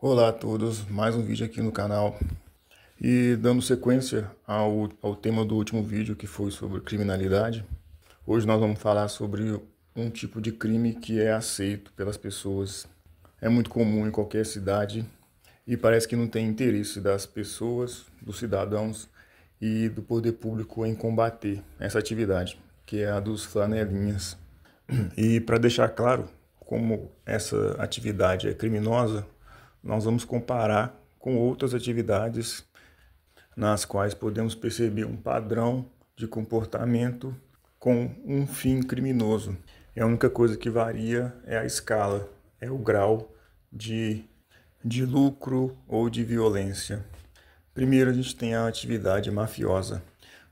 Olá a todos, mais um vídeo aqui no canal. E dando sequência ao tema do último vídeo, que foi sobre criminalidade, hoje nós vamos falar sobre um tipo de crime que é aceito pelas pessoas. É muito comum em qualquer cidade e parece que não tem interesse das pessoas, dos cidadãos e do poder público em combater essa atividade, que é a dos flanelinhas. E para deixar claro como essa atividade é criminosa, nós vamos comparar com outras atividades nas quais podemos perceber um padrão de comportamento com um fim criminoso. A única coisa que varia é a escala, é o grau de, de lucro ou de violência. Primeiro a gente tem a atividade mafiosa.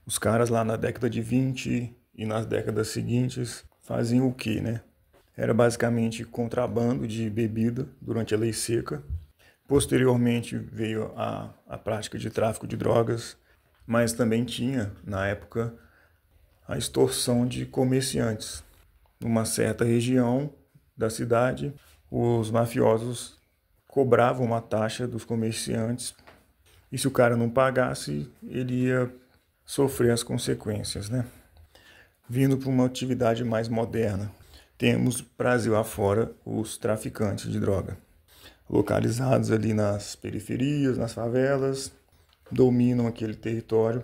Os caras lá na década de 20 e nas décadas seguintes faziam o quê, né? Era basicamente contrabando de bebida durante a lei seca. Posteriormente veio a prática de tráfico de drogas, mas também tinha, na época, a extorsão de comerciantes. Numa certa região da cidade, os mafiosos cobravam uma taxa dos comerciantes e se o cara não pagasse, ele ia sofrer as consequências, né? Vindo para uma atividade mais moderna, temos Brasil afora os traficantes de droga, localizados ali nas periferias, nas favelas, dominam aquele território.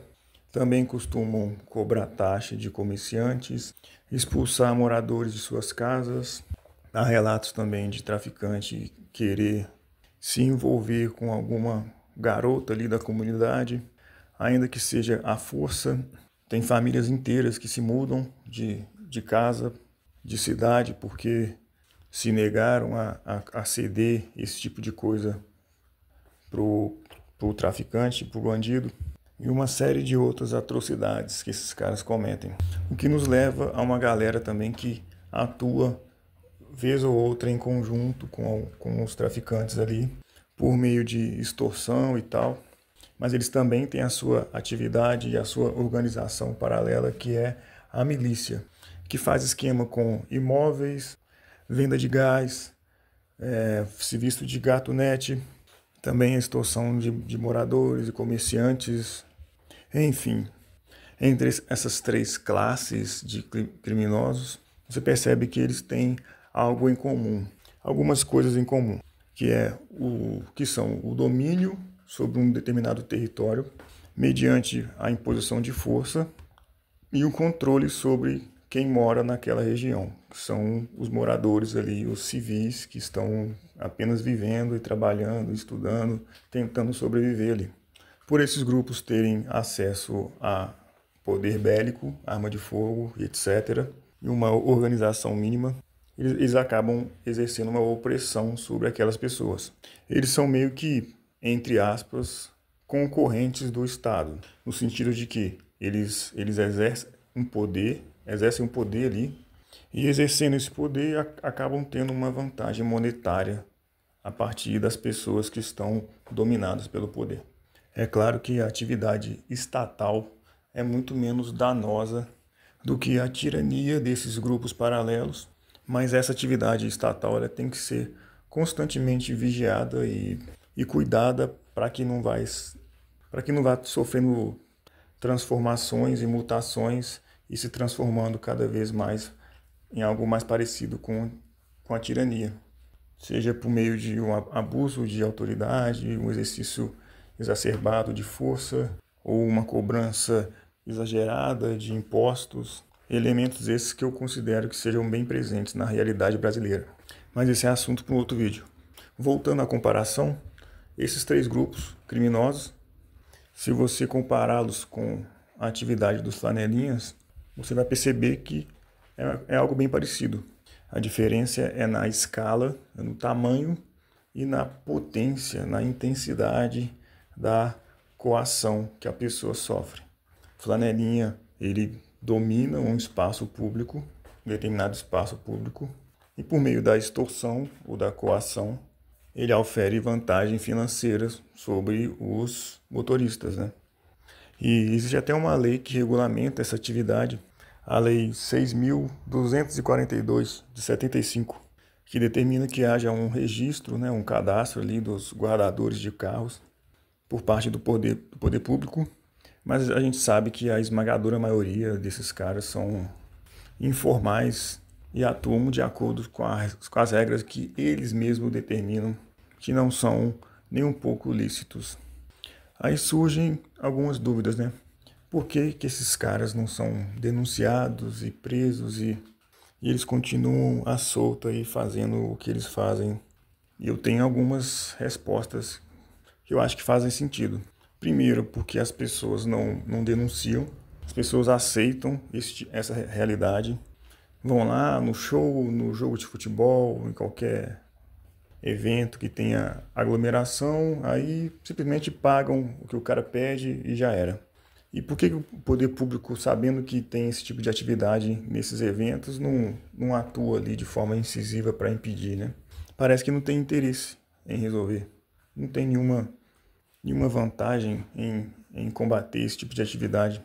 Também costumam cobrar taxa de comerciantes, expulsar moradores de suas casas. Há relatos também de traficante querer se envolver com alguma garota ali da comunidade, ainda que seja à força. Tem famílias inteiras que se mudam de casa, de cidade, porque se negaram a ceder esse tipo de coisa pro traficante, pro bandido, e uma série de outras atrocidades que esses caras cometem. O que nos leva a uma galera também que atua vez ou outra em conjunto com os traficantes ali, por meio de extorsão e tal, mas eles também têm a sua atividade e a sua organização paralela, que é a milícia, que faz esquema com imóveis, venda de gás, serviço de gatunete, também a extorsão de moradores e comerciantes, enfim. Entre essas três classes de criminosos, você percebe que eles têm algo em comum, algumas coisas em comum, que são o domínio sobre um determinado território mediante a imposição de força e o controle sobre quem mora naquela região, que são os moradores ali, os civis que estão apenas vivendo e trabalhando, estudando, tentando sobreviver ali. Por esses grupos terem acesso a poder bélico, arma de fogo, etc., e uma organização mínima, eles acabam exercendo uma opressão sobre aquelas pessoas. Eles são meio que, entre aspas, concorrentes do Estado, no sentido de que eles exercem um poder ali, e exercendo esse poder acabam tendo uma vantagem monetária a partir das pessoas que estão dominadas pelo poder. É claro que a atividade estatal é muito menos danosa do que a tirania desses grupos paralelos, mas essa atividade estatal ela tem que ser constantemente vigiada e cuidada para que não vá sofrendo transformações e mutações e se transformando cada vez mais em algo mais parecido com a tirania, seja por meio de um abuso de autoridade, um exercício exacerbado de força ou uma cobrança exagerada de impostos, elementos esses que eu considero que sejam bem presentes na realidade brasileira. Mas esse é assunto para um outro vídeo. Voltando à comparação, esses três grupos criminosos, se você compará-los com a atividade dos flanelinhas, você vai perceber que é algo bem parecido. A diferença é na escala, no tamanho e na potência, na intensidade da coação que a pessoa sofre. Flanelinha, ele domina um espaço público, um determinado espaço público, e por meio da extorsão ou da coação, ele ofere vantagens financeiras sobre os motoristas, né? E existe até uma lei que regulamenta essa atividade, a Lei 6.242 de 75, que determina que haja um registro, né, um cadastro ali dos guardadores de carros por parte do poder público, mas a gente sabe que a esmagadora maioria desses caras são informais e atuam de acordo com as regras que eles mesmos determinam, que não são nem um pouco lícitos. Aí surgem algumas dúvidas, né? Por que que esses caras não são denunciados e presos e eles continuam à solta e fazendo o que eles fazem? E eu tenho algumas respostas que eu acho que fazem sentido. Primeiro, porque as pessoas não denunciam, as pessoas aceitam essa realidade, vão lá no show, no jogo de futebol, em qualquer evento que tenha aglomeração, aí simplesmente pagam o que o cara pede e já era. E por que o poder público, sabendo que tem esse tipo de atividade nesses eventos, não atua ali de forma incisiva para impedir, né? Parece que não tem interesse em resolver. Não tem nenhuma vantagem em combater esse tipo de atividade.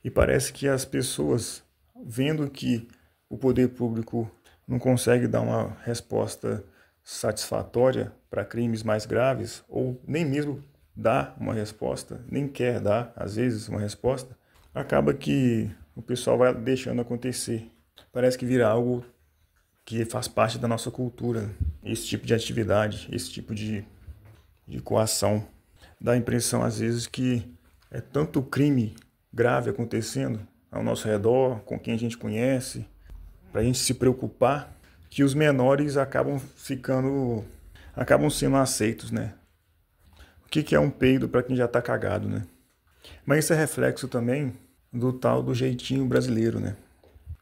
E parece que as pessoas, vendo que o poder público não consegue dar uma resposta satisfatória para crimes mais graves, ou nem mesmo dá uma resposta, nem quer dar, às vezes, uma resposta, acaba que o pessoal vai deixando acontecer. Parece que vira algo que faz parte da nossa cultura, esse tipo de atividade, esse tipo de coação. Dá a impressão, às vezes, que é tanto crime grave acontecendo ao nosso redor, com quem a gente conhece, para a gente se preocupar, que os menores acabam sendo aceitos, né? O que é um peido para quem já está cagado, né? Mas isso é reflexo também do tal do jeitinho brasileiro, né?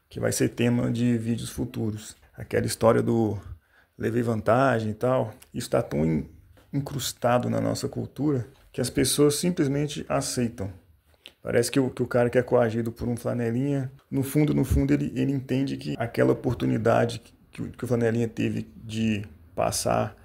Que vai ser tema de vídeos futuros. Aquela história do levei vantagem e tal, isso está tão incrustado na nossa cultura que as pessoas simplesmente aceitam. Parece que o cara que é coagido por um flanelinha, no fundo, ele entende que aquela oportunidade que o flanelinha teve de passar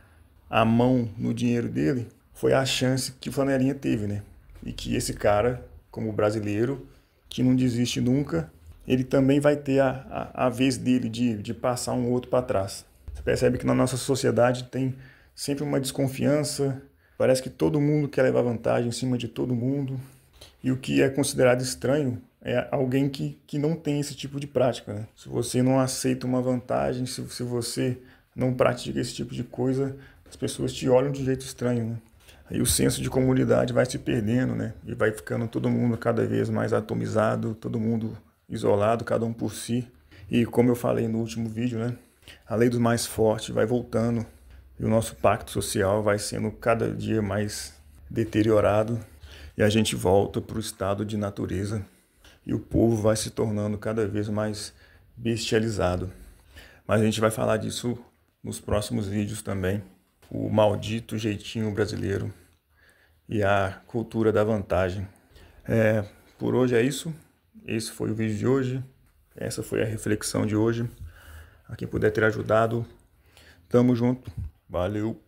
a mão no dinheiro dele foi a chance que o flanelinha teve, né? E que esse cara, como brasileiro, que não desiste nunca, ele também vai ter a vez dele de passar um outro para trás. Você percebe que na nossa sociedade tem sempre uma desconfiança, parece que todo mundo quer levar vantagem em cima de todo mundo. E o que é considerado estranho é alguém que não tem esse tipo de prática, né? Se você não aceita uma vantagem, se você não pratica esse tipo de coisa, as pessoas te olham de um jeito estranho, né? Aí o senso de comunidade vai se perdendo, né? E vai ficando todo mundo cada vez mais atomizado, todo mundo isolado, cada um por si. E como eu falei no último vídeo, né? A lei do mais forte vai voltando e o nosso pacto social vai sendo cada dia mais deteriorado. E a gente volta para o estado de natureza e o povo vai se tornando cada vez mais bestializado. Mas a gente vai falar disso nos próximos vídeos também. O maldito jeitinho brasileiro e a cultura da vantagem. Por hoje é isso. Esse foi o vídeo de hoje. Essa foi a reflexão de hoje. A quem puder ter ajudado, tamo junto. Valeu!